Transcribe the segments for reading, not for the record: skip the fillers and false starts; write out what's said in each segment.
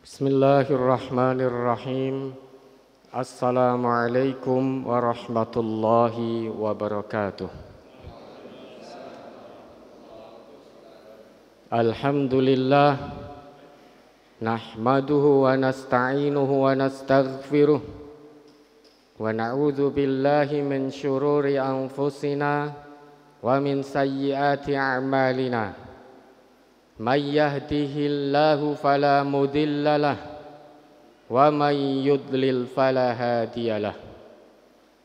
Bismillahirrahmanirrahim. Assalamualaikum warahmatullahi wabarakatuh. Alhamdulillah, nahmaduhu wa nasta'inuhu wa nastaghfiruh wa na'udzu billahi min syururi anfusina wa min sayyiati a'malina. May yahdihillahu fala mudhillalah wa may yudlil fala hadiyalah.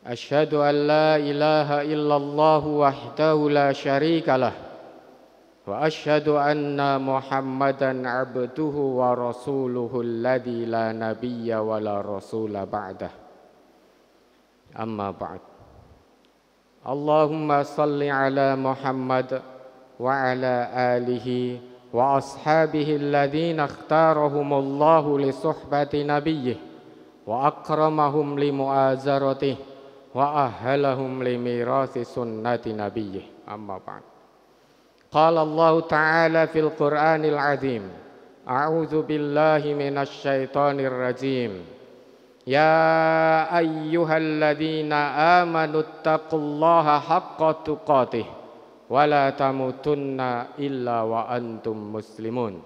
Asyhadu an la ilaha illallah wahdahu la syarikalah wa asyhadu anna Muhammadan abduhu wa rasuluhu alladzi la nabiyya wa la rasula ba'dah. Amma ba'd. Allahumma salli ala Muhammad wa ala alihi wa ashabihi alladhina ikhtarahumullahu li suhbati nabiyyih wa akramahum li mu'azaratih wa ahhalahum li mirasi sunnati nabiyyih. Amma ba'd. Qala Allah ta'ala fil Qur'anil azim, a'udzu billahi minasy syaithanir rajim. Ya ayyuhalladzina amanu taqullaha haqqa tuqatih wala tamutunna illa wa antum muslimun.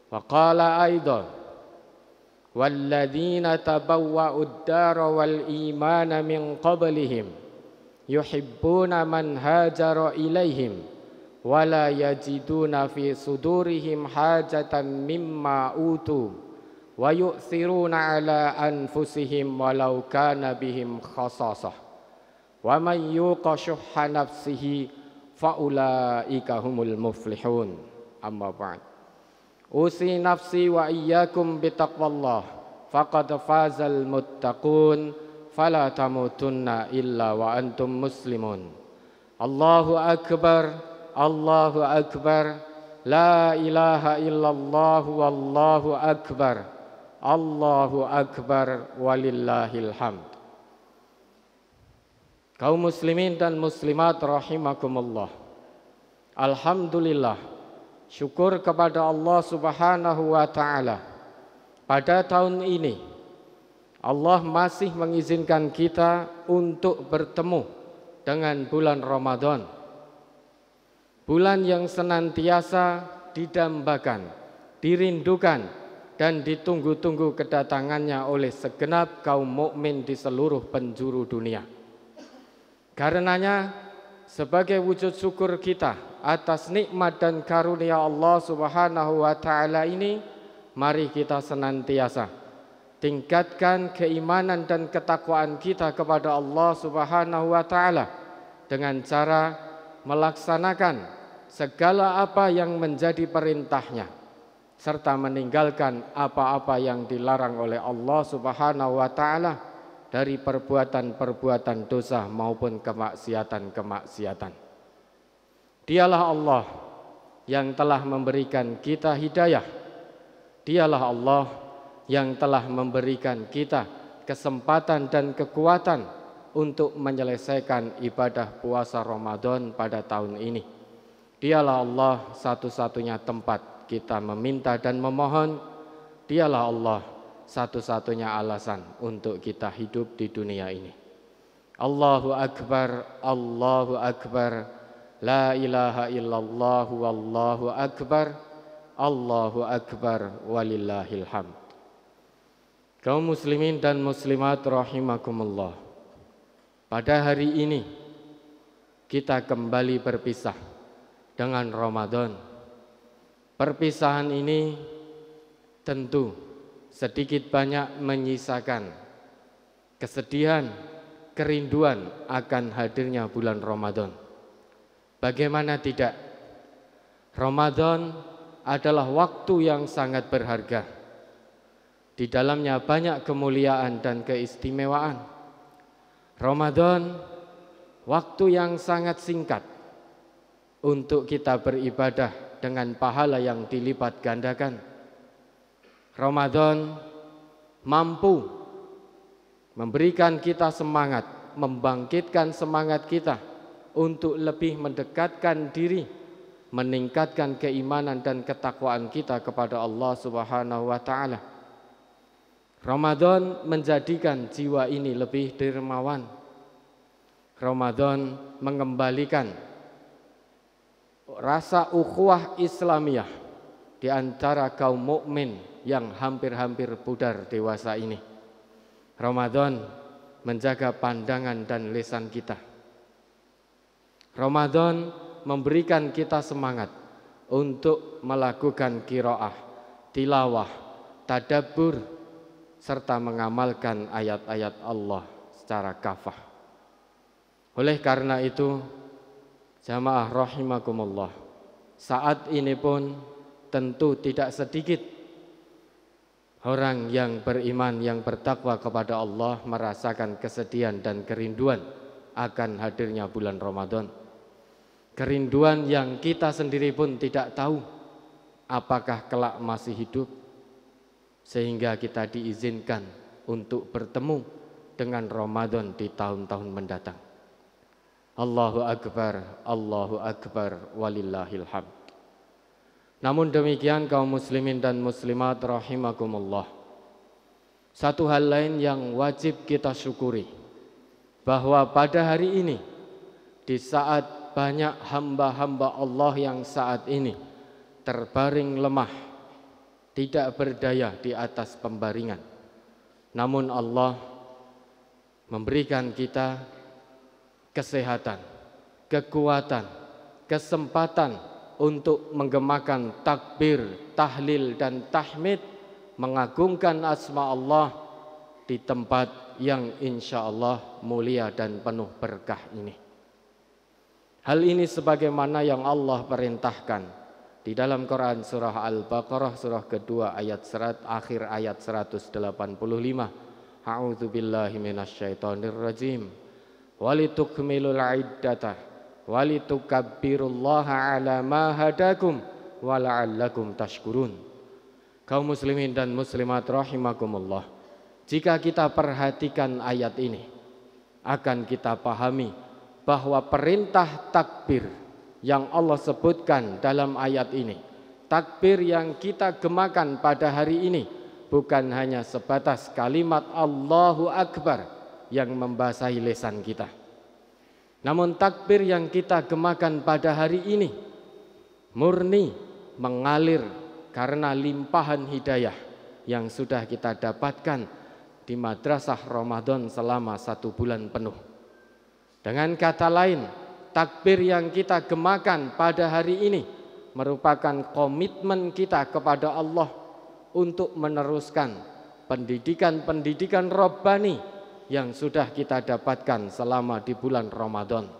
Wa qala aidan walladzina tabawwa'ud dara wal imana min qablihim yuhibbuna man hajara ilaihim wala yajiduna fi sudurihim hajatan mimma utu wa yu'thiruna ala anfusihim walau kana bihim khasasah wa man yuqa shuhha nafsihi faulaika humul muflihun. Amma ba'd. Usi nafsi wa iyyakum bitaqwallah faqad fazal muttaqun fala tamutunna illa wa antum muslimun. Allahu akbar, Allahu akbar, la ilaha illallah wallahu akbar, Allahu akbar walillahil hamd. Kaum muslimin dan muslimat rahimakumullah. Alhamdulillah, syukur kepada Allah Subhanahu wa ta'ala. Pada tahun ini Allah masih mengizinkan kita untuk bertemu dengan bulan Ramadan, bulan yang senantiasa didambakan, dirindukan dan ditunggu-tunggu kedatangannya oleh segenap kaum mukmin di seluruh penjuru dunia. Karenanya, sebagai wujud syukur kita atas nikmat dan karunia Allah Subhanahu wa ta'ala ini, mari kita senantiasa tingkatkan keimanan dan ketakwaan kita kepada Allah Subhanahu wa ta'ala dengan cara melaksanakan segala apa yang menjadi perintahnya serta meninggalkan apa-apa yang dilarang oleh Allah Subhanahu wa ta'ala dari perbuatan-perbuatan dosa maupun kemaksiatan-kemaksiatan. Dialah Allah yang telah memberikan kita hidayah. Dialah Allah yang telah memberikan kita kesempatan dan kekuatan untuk menyelesaikan ibadah puasa Ramadan pada tahun ini. Dialah Allah satu-satunya tempat kita meminta dan memohon. Dialah Allah satu-satunya alasan untuk kita hidup di dunia ini. Allahu akbar, Allahu akbar, la ilaha illallah wallahu akbar, Allahu akbar walillahil hamd. Kaum muslimin dan muslimat rahimakumullah. Pada hari ini kita kembali berpisah dengan Ramadan. Perpisahan ini tentu sedikit banyak menyisakan kesedihan, kerinduan akan hadirnya bulan Ramadan. Bagaimana tidak? Ramadan adalah waktu yang sangat berharga. Di dalamnya banyak kemuliaan dan keistimewaan. Ramadan waktu yang sangat singkat untuk kita beribadah dengan pahala yang dilipat gandakan. Ramadan mampu memberikan kita semangat, membangkitkan semangat kita untuk lebih mendekatkan diri meningkatkan keimanan dan ketakwaan kita kepada Allah Subhanahu wa taala. Ramadan menjadikan jiwa ini lebih dermawan. Ramadan mengembalikan rasa ukhuwah Islamiyah di antara kaum mukmin yang hampir-hampir pudar dewasa ini. Ramadan menjaga pandangan dan lisan kita. Ramadan memberikan kita semangat untuk melakukan qiraah, tilawah, tadabbur, serta mengamalkan ayat-ayat Allah secara kafah. Oleh karena itu, jamaah rahimakumullah, saat ini pun tentu tidak sedikit orang yang beriman, yang bertakwa kepada Allah merasakan kesedihan dan kerinduan akan hadirnya bulan Ramadan. Kerinduan yang kita sendiri pun tidak tahu apakah kelak masih hidup, sehingga kita diizinkan untuk bertemu dengan Ramadan di tahun-tahun mendatang. Allahu Akbar, walillahil hamd. Namun demikian kaum muslimin dan muslimat rahimakumullah, satu hal lain yang wajib kita syukuri, bahwa pada hari ini, di saat banyak hamba-hamba Allah yang saat ini terbaring lemah, tidak berdaya di atas pembaringan, namun Allah memberikan kita kesehatan, kekuatan, kesempatan untuk menggemakan takbir, tahlil dan tahmid, mengagungkan asma Allah di tempat yang insya Allah mulia dan penuh berkah ini. Hal ini sebagaimana yang Allah perintahkan di dalam Quran surah Al-Baqarah surah kedua akhir ayat 185. A'udzu billahi minasyaitonir rajim. Walitukmilul iddata walitukabbirullaha ala ma hadakum wa la'allakum tashkurun. Kaum muslimin dan muslimat rahimakumullah, jika kita perhatikan ayat ini, akan kita pahami bahwa perintah takbir yang Allah sebutkan dalam ayat ini, takbir yang kita gemakan pada hari ini, bukan hanya sebatas kalimat Allahu Akbar yang membasahi lisan kita, namun takbir yang kita gemakan pada hari ini murni mengalir karena limpahan hidayah yang sudah kita dapatkan di madrasah Ramadan selama 1 bulan penuh. Dengan kata lain, takbir yang kita gemakan pada hari ini merupakan komitmen kita kepada Allah untuk meneruskan pendidikan-pendidikan Rabbani yang sudah kita dapatkan selama di bulan Ramadan.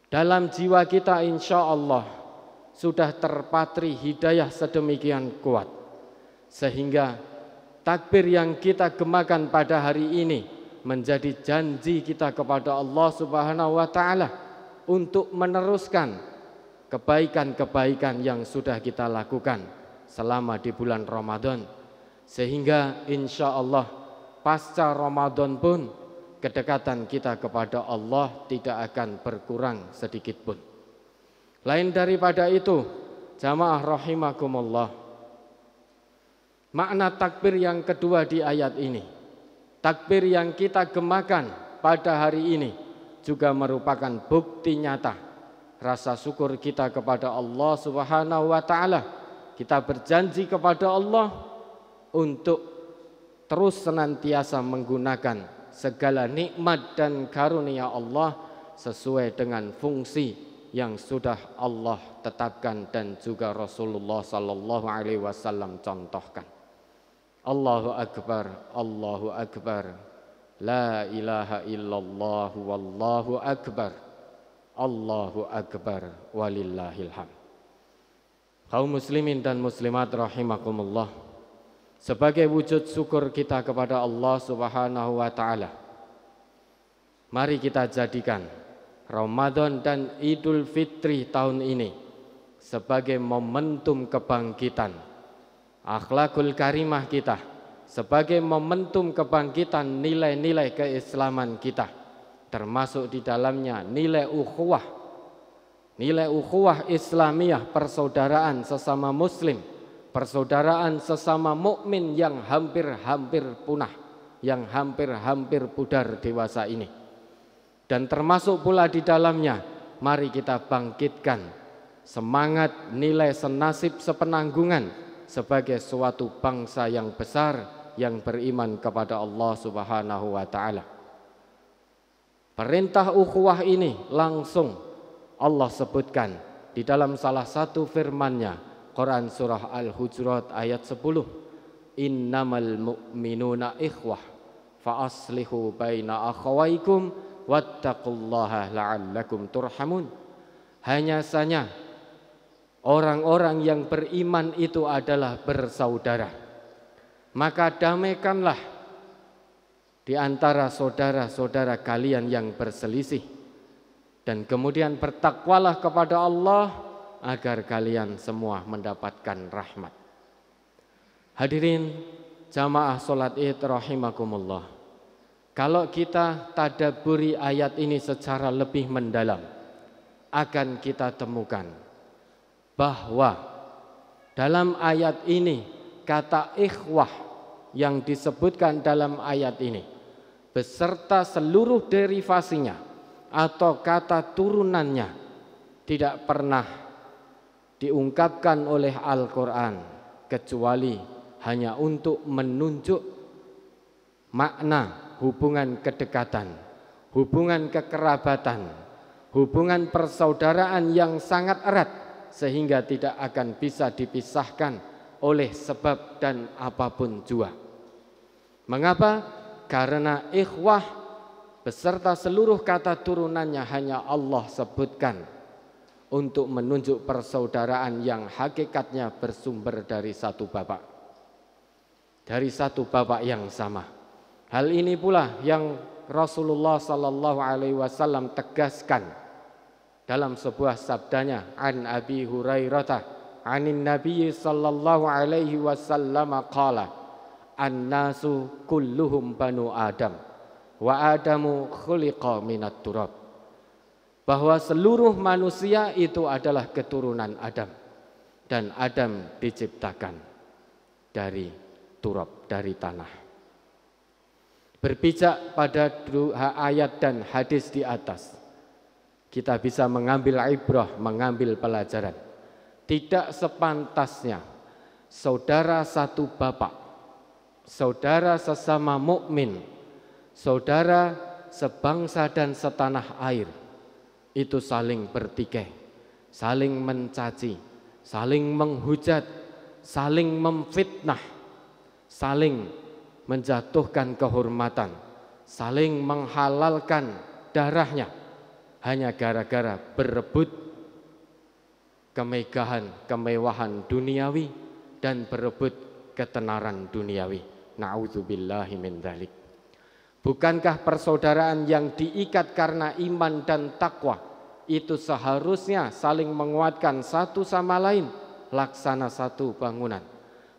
Dalam jiwa kita insya Allah sudah terpatri hidayah sedemikian kuat, sehingga takbir yang kita gemakan pada hari ini menjadi janji kita kepada Allah Subhanahu wa taala untuk meneruskan kebaikan-kebaikan yang sudah kita lakukan selama di bulan Ramadan, sehingga insya Allah pasca Ramadan pun kedekatan kita kepada Allah tidak akan berkurang sedikit pun. Lain daripada itu, jamaah rahimakumullah, makna takbir yang kedua di ayat ini, takbir yang kita gemakan pada hari ini juga merupakan bukti nyata rasa syukur kita kepada Allah Subhanahu wa taala. Kita berjanji kepada Allah untuk terus senantiasa menggunakan segala nikmat dan karunia Allah sesuai dengan fungsi yang sudah Allah tetapkan dan juga Rasulullah sallallahu alaihi wasallam contohkan. Allahu Akbar, la ilaha illallah, wallahu akbar, Allahu Akbar, walillahil hamd. Kaum muslimin dan muslimat rahimakumullah, sebagai wujud syukur kita kepada Allah Subhanahu wa taala, mari kita jadikan Ramadan dan Idul Fitri tahun ini sebagai momentum kebangkitan akhlakul karimah kita, sebagai momentum kebangkitan nilai-nilai keislaman kita, termasuk di dalamnya nilai ukhuwah, Nilai ukhuwah Islamiyah, persaudaraan sesama muslim, persaudaraan sesama mukmin yang hampir-hampir punah, yang hampir-hampir pudar dewasa ini. Dan termasuk pula di dalamnya, mari kita bangkitkan semangat nilai senasib sepenanggungan sebagai suatu bangsa yang besar yang beriman kepada Allah Subhanahu wa ta'ala. Perintah ukhuwah ini langsung Allah sebutkan di dalam salah satu firman-Nya, Quran surah Al-Hujurat ayat 10. Innamal mu'minuna ikhwah fa aslihu baina akhawaikum wattaqullaha la'allakum turhamun. Hanya saja orang-orang yang beriman itu adalah bersaudara. Maka damaikanlah di antara saudara-saudara kalian yang berselisih. Dan kemudian bertakwalah kepada Allah agar kalian semua mendapatkan rahmat. Hadirin jamaah salat Id rahimakumullah. Kalau kita tadabburi ayat ini secara lebih mendalam, akan kita temukan bahwa dalam ayat ini kata ikhwah yang disebutkan dalam ayat ini beserta seluruh derivasinya atau kata turunannya tidak pernah diungkapkan oleh Al-Quran kecuali hanya untuk menunjuk makna hubungan kedekatan, hubungan kekerabatan, hubungan persaudaraan yang sangat erat sehingga tidak akan bisa dipisahkan oleh sebab dan apapun jua. Mengapa? Karena ikhwah beserta seluruh kata turunannya hanya Allah sebutkan untuk menunjuk persaudaraan yang hakikatnya bersumber dari satu bapak, dari satu bapak yang sama. Hal ini pula yang Rasulullah sallallahu alaihi wasallam tegaskan dalam sebuah sabdanya, an Abi Hurairah anin Nabi sallallahu alaihi wasallam qala an-nasu kulluhum banu Adam wa Adamu khuliqa minat turab. Bahwa seluruh manusia itu adalah keturunan Adam dan Adam diciptakan dari turab, dari tanah. Berpijak pada ayat dan hadis di atas, kita bisa mengambil ibrah, mengambil pelajaran. Tidak sepantasnya saudara satu bapak, saudara sesama mukmin, saudara sebangsa dan setanah air itu saling bertikai, saling mencaci, saling menghujat, saling memfitnah, saling menjatuhkan kehormatan, saling menghalalkan darahnya hanya gara-gara berebut kemegahan, kemewahan duniawi dan berebut ketenaran duniawi. Na'udzubillahi min dzalik. Bukankah persaudaraan yang diikat karena iman dan takwa itu seharusnya saling menguatkan satu sama lain, laksana satu bangunan?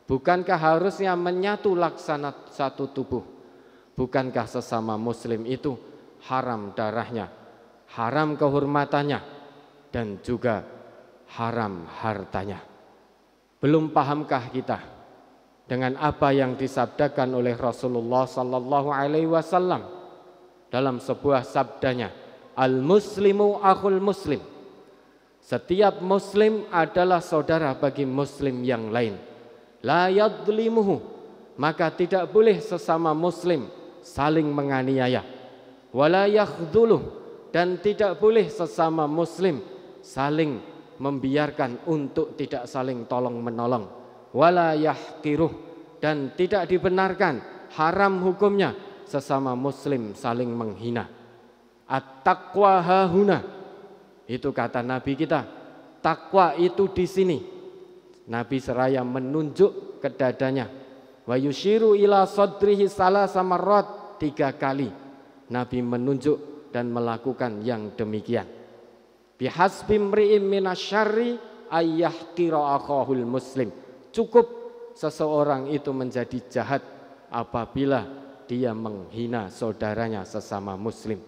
Bukankah harusnya menyatu laksana satu tubuh? Bukankah sesama muslim itu haram darahnya, haram kehormatannya, dan juga haram hartanya? Belum pahamkah kita dengan apa yang disabdakan oleh Rasulullah sallallahu alaihi wasallam dalam sebuah sabdanya, al-muslimu akhul muslim. Setiap muslim adalah saudara bagi muslim yang lain. La yadlimuhu, maka tidak boleh sesama muslim saling menganiaya. Wala yakhdhuluh, dan tidak boleh sesama muslim saling membiarkan untuk tidak saling tolong menolong. Wala yahqiruh, dan tidak dibenarkan, haram hukumnya sesama muslim saling menghina. At-taqwa hahuna, itu kata Nabi kita, takwa itu di sini. Nabi seraya menunjuk ke dadanya. Wa yushiru ila sadrihi salasa marrat, 3 kali Nabi menunjuk dan melakukan yang demikian. Bihasbi mri'im minasyarri ayyahqira akhahul muslim. Cukup seseorang itu menjadi jahat apabila dia menghina saudaranya sesama muslim.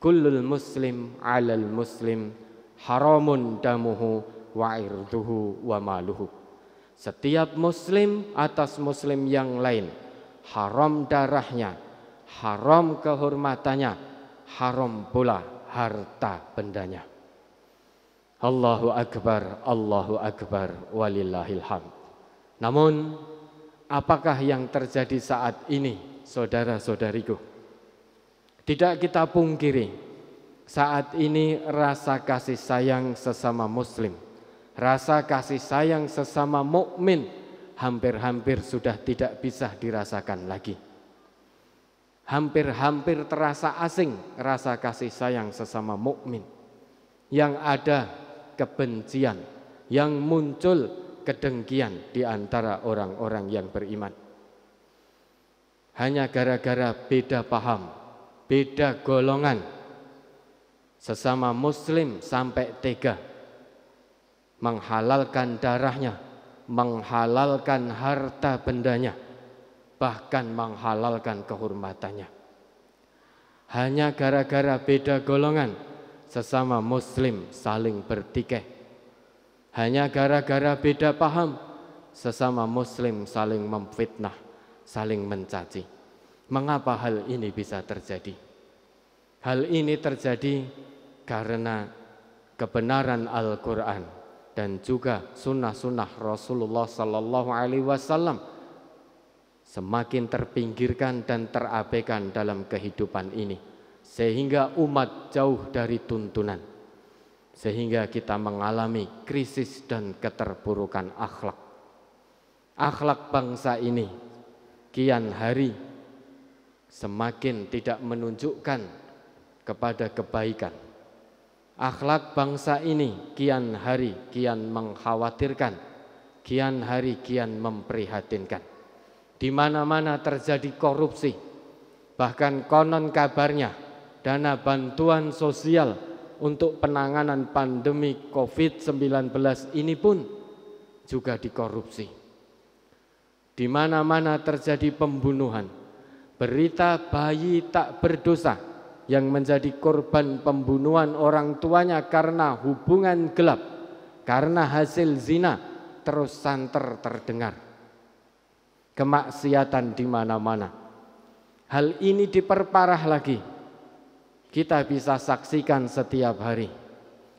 Kullul muslim alal muslim haramun damuhu wa irduhu wa maluhu. Setiap muslim atas muslim yang lain haram darahnya, haram kehormatannya, haram pula harta bendanya. Allahu akbar, walillahil hamd. Namun apakah yang terjadi saat ini, saudara-saudariku? Tidak kita pungkiri, saat ini rasa kasih sayang sesama muslim, rasa kasih sayang sesama mukmin hampir-hampir sudah tidak bisa dirasakan lagi. Hampir-hampir terasa asing rasa kasih sayang sesama mukmin. Yang ada kebencian, yang muncul kedengkian di antara orang-orang yang beriman. Hanya gara-gara beda paham, beda golongan, sesama muslim sampai tega menghalalkan darahnya, menghalalkan harta bendanya, bahkan menghalalkan kehormatannya. Hanya gara-gara beda golongan, sesama muslim saling bertikai. Hanya gara-gara beda paham, sesama muslim saling memfitnah, saling mencaci. Mengapa hal ini bisa terjadi? Hal ini terjadi karena kebenaran Al-Quran dan juga sunnah-sunnah Rasulullah Sallallahu Alaihi Wasallam semakin terpinggirkan dan terabaikan dalam kehidupan ini, sehingga umat jauh dari tuntunan, sehingga kita mengalami krisis dan keterpurukan akhlak. Akhlak bangsa ini kian hari semakin tidak menunjukkan kepada kebaikan. Akhlak bangsa ini kian hari kian mengkhawatirkan, kian hari kian memprihatinkan. Di mana-mana terjadi korupsi, bahkan konon kabarnya dana bantuan sosial untuk penanganan pandemi COVID-19 ini pun juga dikorupsi. Di mana-mana terjadi pembunuhan, berita bayi tak berdosa yang menjadi korban pembunuhan orang tuanya karena hubungan gelap, karena hasil zina terus santer terdengar. Kemaksiatan di mana-mana. Hal ini diperparah lagi. Kita bisa saksikan setiap hari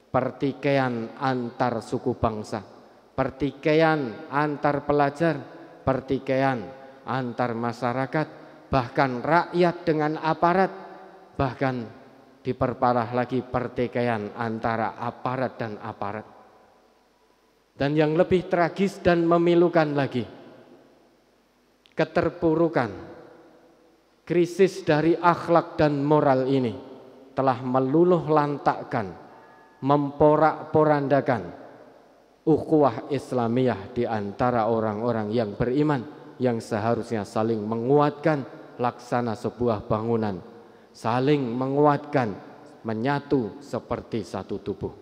pertikaian antar suku bangsa, pertikaian antar pelajar, pertikaian antar masyarakat, bahkan rakyat dengan aparat, bahkan diperparah lagi pertikaian antara aparat dan aparat. Dan yang lebih tragis dan memilukan lagi, keterpurukan, krisis dari akhlak dan moral ini telah meluluh lantakkan, memporak-porandakan ukhuwah Islamiyah di antara orang-orang yang beriman, yang seharusnya saling menguatkan laksana sebuah bangunan, saling menguatkan, menyatu seperti satu tubuh.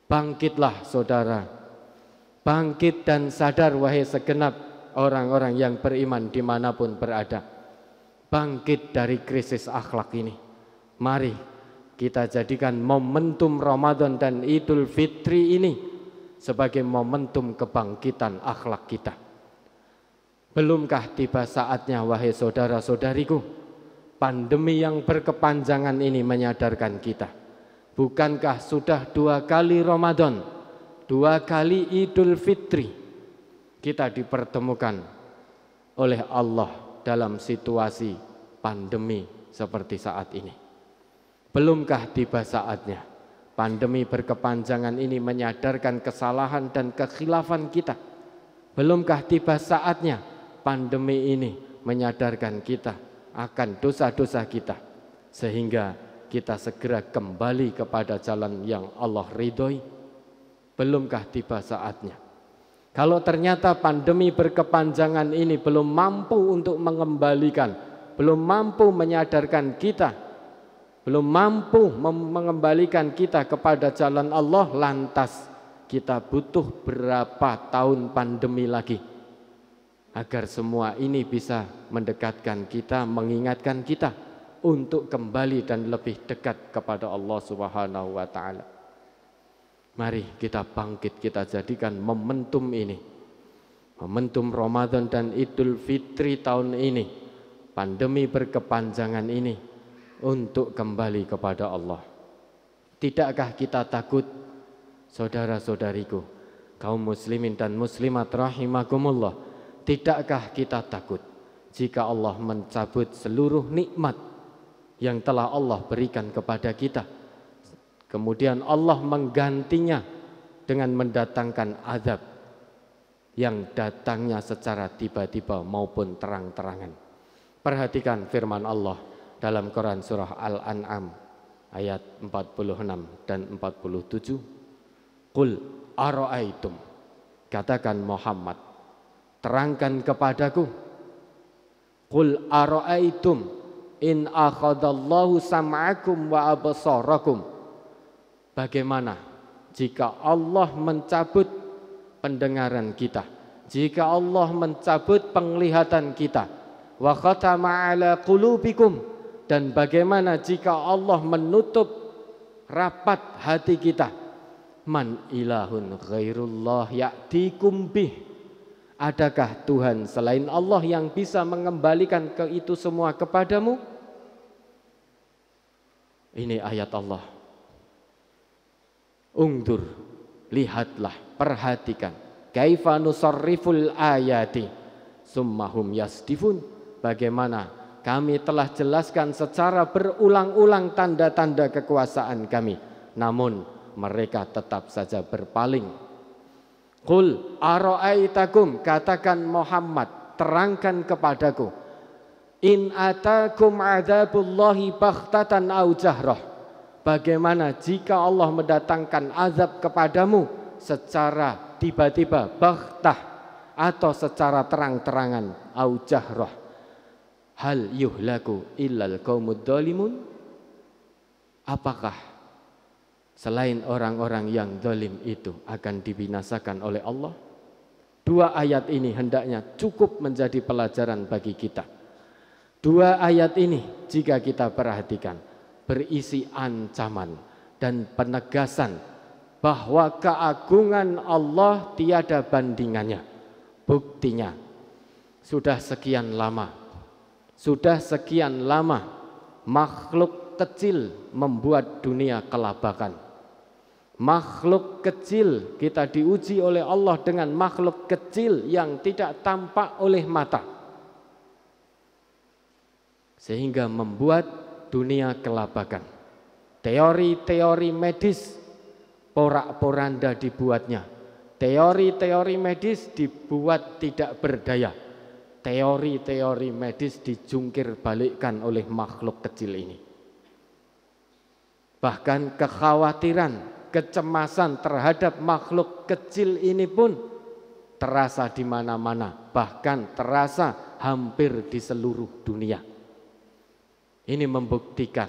Bangkitlah saudara, bangkit dan sadar wahai segenap orang-orang yang beriman dimanapun berada. Bangkit dari krisis akhlak ini. Mari kita jadikan momentum Ramadan dan Idul Fitri ini sebagai momentum kebangkitan akhlak kita. Belumkah tiba saatnya wahai saudara-saudariku, pandemi yang berkepanjangan ini menyadarkan kita. Bukankah sudah 2 kali Ramadan, 2 kali Idul Fitri kita dipertemukan oleh Allah dalam situasi pandemi seperti saat ini? Belumkah tiba saatnya pandemi berkepanjangan ini menyadarkan kesalahan dan kekhilafan kita? Belumkah tiba saatnya pandemi ini menyadarkan kita akan dosa-dosa kita, sehingga kita segera kembali kepada jalan yang Allah ridhoi? Belumkah tiba saatnya? Kalau ternyata pandemi berkepanjangan ini belum mampu untuk mengembalikan, belum mampu menyadarkan kita, belum mampu mengembalikan kita kepada jalan Allah, lantas kita butuh berapa tahun pandemi lagi agar semua ini bisa mendekatkan kita, mengingatkan kita untuk kembali dan lebih dekat kepada Allah Subhanahu wa taala. Mari kita bangkit, kita jadikan momentum ini, momentum Ramadan dan Idul Fitri tahun ini, pandemi berkepanjangan ini, untuk kembali kepada Allah. Tidakkah kita takut, saudara-saudariku, kaum muslimin dan muslimat rahimakumullah, tidakkah kita takut jika Allah mencabut seluruh nikmat yang telah Allah berikan kepada kita, kemudian Allah menggantinya dengan mendatangkan azab yang datangnya secara tiba-tiba maupun terang-terangan. Perhatikan firman Allah dalam Quran surah Al-An'am ayat 46 dan 47. Qul ara'aitum, katakan Muhammad, terangkan kepadaku. Qul ara'aitum in akhadallahu sam'akum wa absarakum, bagaimana jika Allah mencabut pendengaran kita, jika Allah mencabut penglihatan kita, wa khatama ala qulubikum, dan bagaimana jika Allah menutup rapat hati kita. Man ilahun ghairullah ya'tikum bih, adakah Tuhan selain Allah yang bisa mengembalikan ke itu semua kepadamu? Ini ayat Allah. Ungdur, lihatlah, perhatikan, kaifa nusarriful ayati summahum yasdifun, bagaimana kami telah jelaskan secara berulang-ulang tanda-tanda kekuasaan kami, namun mereka tetap saja berpaling. Qul ara'aitakum, katakan Muhammad, terangkan kepadaku, in atakum adzabullahi baghtatan au jahrah, bagaimana jika Allah mendatangkan azab kepadamu secara tiba-tiba, baghtah, atau secara terang-terangan, au jahrah, hal yuhlaku illal qaumud dzalimun, apakah selain orang-orang yang zalim itu akan dibinasakan oleh Allah? Dua ayat ini hendaknya cukup menjadi pelajaran bagi kita. Dua ayat ini jika kita perhatikan berisi ancaman dan penegasan bahwa keagungan Allah tiada bandingannya. Buktinya sudah sekian lama makhluk kecil membuat dunia kelabakan. Makhluk kecil, kita diuji oleh Allah dengan makhluk kecil yang tidak tampak oleh mata, sehingga membuat dunia kelabakan. Teori-teori medis porak-poranda dibuatnya. Teori-teori medis dibuat tidak berdaya. Teori-teori medis dijungkir balikkan oleh makhluk kecil ini. Bahkan kekhawatiran, kecemasan terhadap makhluk kecil ini pun terasa di mana-mana, bahkan terasa hampir di seluruh dunia. Ini membuktikan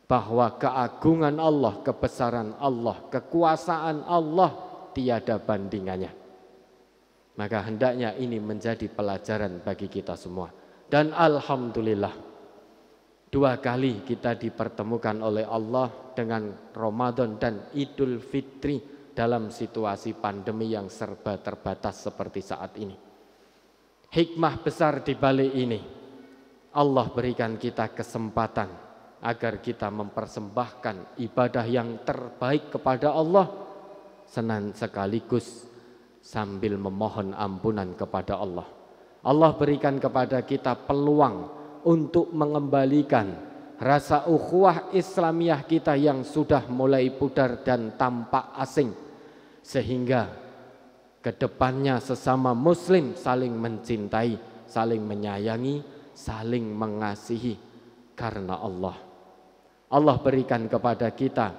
bahwa keagungan Allah, kebesaran Allah, kekuasaan Allah tiada bandingannya. Maka hendaknya ini menjadi pelajaran bagi kita semua. Dan alhamdulillah, dua kali kita dipertemukan oleh Allah dengan Ramadan dan Idul Fitri dalam situasi pandemi yang serba terbatas seperti saat ini. Hikmah besar di balik ini, Allah berikan kita kesempatan agar kita mempersembahkan ibadah yang terbaik kepada Allah, sekaligus sambil memohon ampunan kepada Allah. Allah berikan kepada kita peluang untuk mengembalikan rasa ukhuwah Islamiyah kita yang sudah mulai pudar dan tampak asing, sehingga kedepannya sesama muslim saling mencintai, saling menyayangi, saling mengasihi karena Allah. Allah berikan kepada kita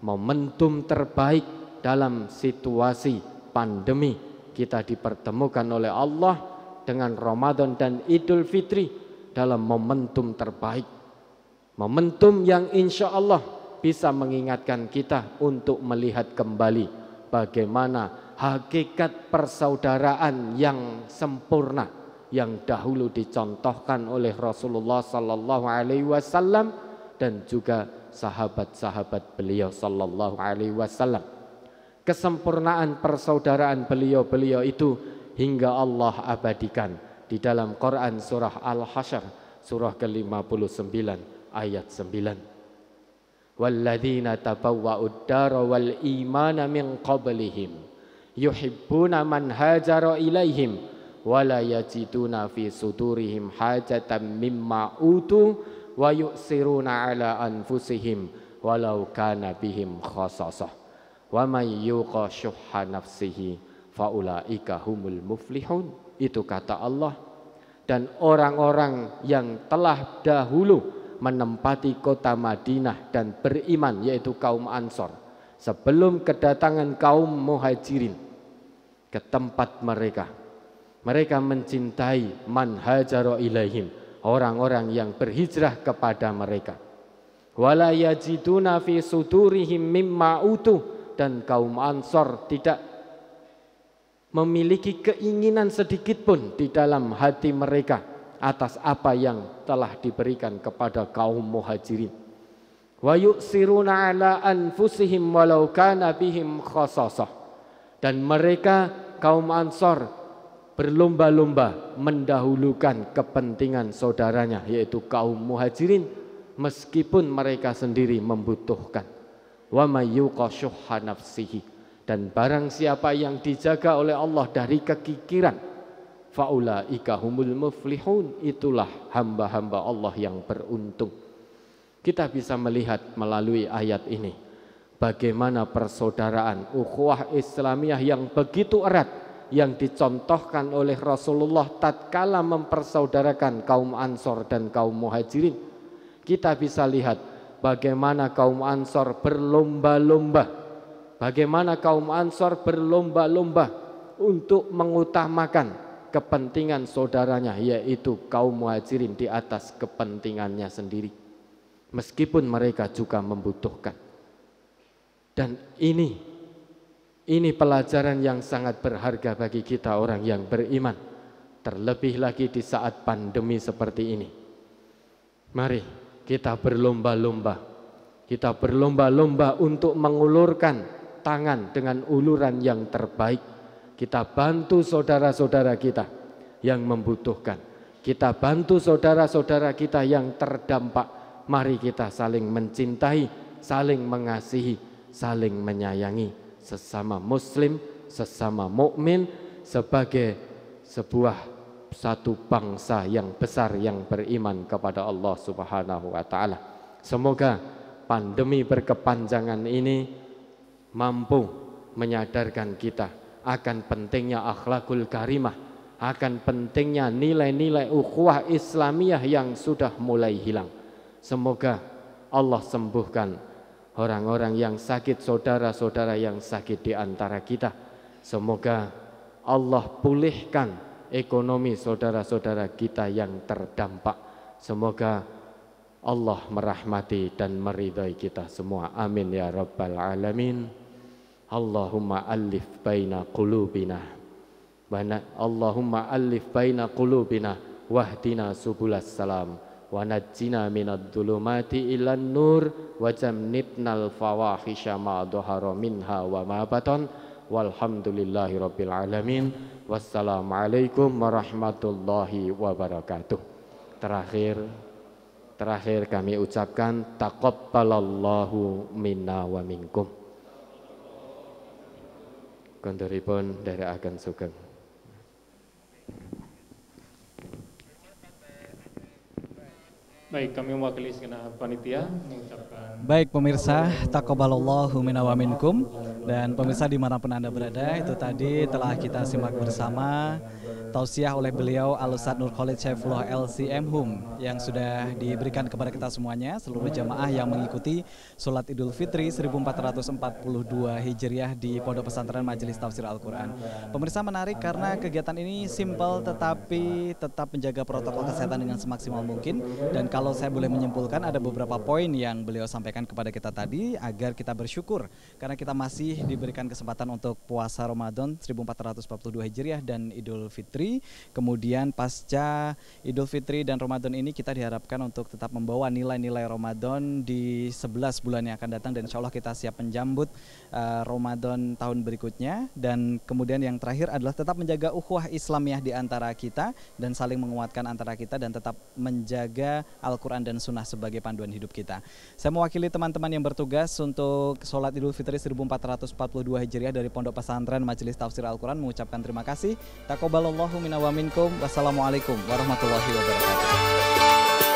momentum terbaik dalam situasi pandemi. Kita dipertemukan oleh Allah dengan Ramadan dan Idul Fitri dalam momentum terbaik, momentum yang insya Allah bisa mengingatkan kita untuk melihat kembali bagaimana hakikat persaudaraan yang sempurna yang dahulu dicontohkan oleh Rasulullah sallallahu alaihi wasallam dan juga sahabat-sahabat beliau sallallahu alaihi wasallam. kesempurnaan persaudaraan beliau-beliau itu hingga Allah abadikan di dalam Quran surah Al-Hasyr surah ke-59 ayat 9. Walladzina tabawwa'ud dara wal imana min qablihim yuhibbuna man hajara ilaihim wala yajiduna fi sudurihim hajatan mimma utu wa yu'siruna ala anfusihim walau kana bihim khasasah wa may yuqa syuhha nafsihi faulaika humul muflihun. Itu kata Allah. Dan orang-orang yang telah dahulu menempati kota Madinah dan beriman, yaitu kaum Ansor, sebelum kedatangan kaum Muhajirin ke tempat mereka, mereka mencintai man hajara ilaihim, orang-orang yang berhijrah kepada mereka. Wala yajiduna fi sudurihim mimma utuh, dan kaum Ansor tidak memiliki keinginan sedikit pun di dalam hati mereka atas apa yang telah diberikan kepada kaum Muhajirin. Wa yu'siruna ala anfusihim walau kana bihim khasasah. Dan mereka kaum Ansor berlomba-lomba mendahulukan kepentingan saudaranya, yaitu kaum Muhajirin, meskipun mereka sendiri membutuhkan. Wa may yuqa syuhha nafsihi, dan barang siapa yang dijaga oleh Allah dari kekikiran, faulaika humul muflihun, itulah hamba-hamba Allah yang beruntung. Kita bisa melihat melalui ayat ini bagaimana persaudaraan ukhuwah Islamiyah yang begitu erat yang dicontohkan oleh Rasulullah tatkala mempersaudarakan kaum Ansor dan kaum Muhajirin. Kita bisa lihat bagaimana kaum Ansor berlomba-lomba, bagaimana kaum Ansor berlomba-lomba untuk mengutamakan kepentingan saudaranya, yaitu kaum Muhajirin, di atas kepentingannya sendiri, meskipun mereka juga membutuhkan. Dan ini pelajaran yang sangat berharga bagi kita orang yang beriman, terlebih lagi di saat pandemi seperti ini. Mari kita berlomba-lomba, untuk mengulurkan tangan dengan uluran yang terbaik. Kita bantu saudara-saudara kita yang membutuhkan. Kita bantu saudara-saudara kita yang terdampak. Mari kita saling mencintai, saling mengasihi, saling menyayangi sesama muslim, sesama mukmin, sebagai sebuah satu bangsa yang besar yang beriman kepada Allah Subhanahu wa taala. Semoga pandemi berkepanjangan ini mampu menyadarkan kita akan pentingnya akhlakul karimah, akan pentingnya nilai-nilai ukhuwah Islamiyah yang sudah mulai hilang. Semoga Allah sembuhkan orang-orang yang sakit, saudara-saudara yang sakit di antara kita. Semoga Allah pulihkan ekonomi saudara-saudara kita yang terdampak. Semoga Allah merahmati dan meridai kita semua. Amin ya rabbal alamin. Allahumma alif baina qulubina Allahumma alif baina qulubina wahdina subulas salam wa najjina minad dhulumati ilan nur wa jamnibnal fawahisha ma dhahara minha wa ma batan walhamdulillahi rabbil alamin. Wassalamualaikum warahmatullahi wabarakatuh. Terakhir kami ucapkan taqabbalallahu minna wa minkum. Konturipun nderekaken sugeng. Baik, kami mewakili segenap panitia mengucapkan. Baik pemirsa, taqabbalallahu minna wa minkum. Dan pemirsa dimanapun Anda berada, itu tadi telah kita simak bersama tausiah oleh beliau Al-Ustadz Nur Khalid Syaifullah LCM yang sudah diberikan kepada kita semuanya, seluruh jamaah yang mengikuti Sholat Idul Fitri 1442 Hijriah di Pondok Pesantren Majelis Tafsir Al-Quran. Pemirsa, menarik karena kegiatan ini simpel tetapi tetap menjaga protokol kesehatan dengan semaksimal mungkin. Dan kalau saya boleh menyimpulkan, ada beberapa poin yang beliau sampaikan kepada kita tadi agar kita bersyukur karena kita masih masih diberikan kesempatan untuk puasa Ramadan 1442 Hijriah dan Idul Fitri. Kemudian pasca Idul Fitri dan Ramadan ini kita diharapkan untuk tetap membawa nilai-nilai Ramadan di 11 bulan yang akan datang, dan insya Allah kita siap menjambut Ramadan tahun berikutnya. Dan kemudian yang terakhir adalah tetap menjaga ukhuwah Islamiyah di antara kita dan saling menguatkan antara kita, dan tetap menjaga Al-Quran dan Sunnah sebagai panduan hidup kita. Saya mewakili teman-teman yang bertugas untuk sholat Idul Fitri 1442 Hijriah dari Pondok Pesantren Majelis Tafsir Al-Quran mengucapkan terima kasih. Taqabbalallahu minna wa minkum. Wassalamualaikum warahmatullahi wabarakatuh.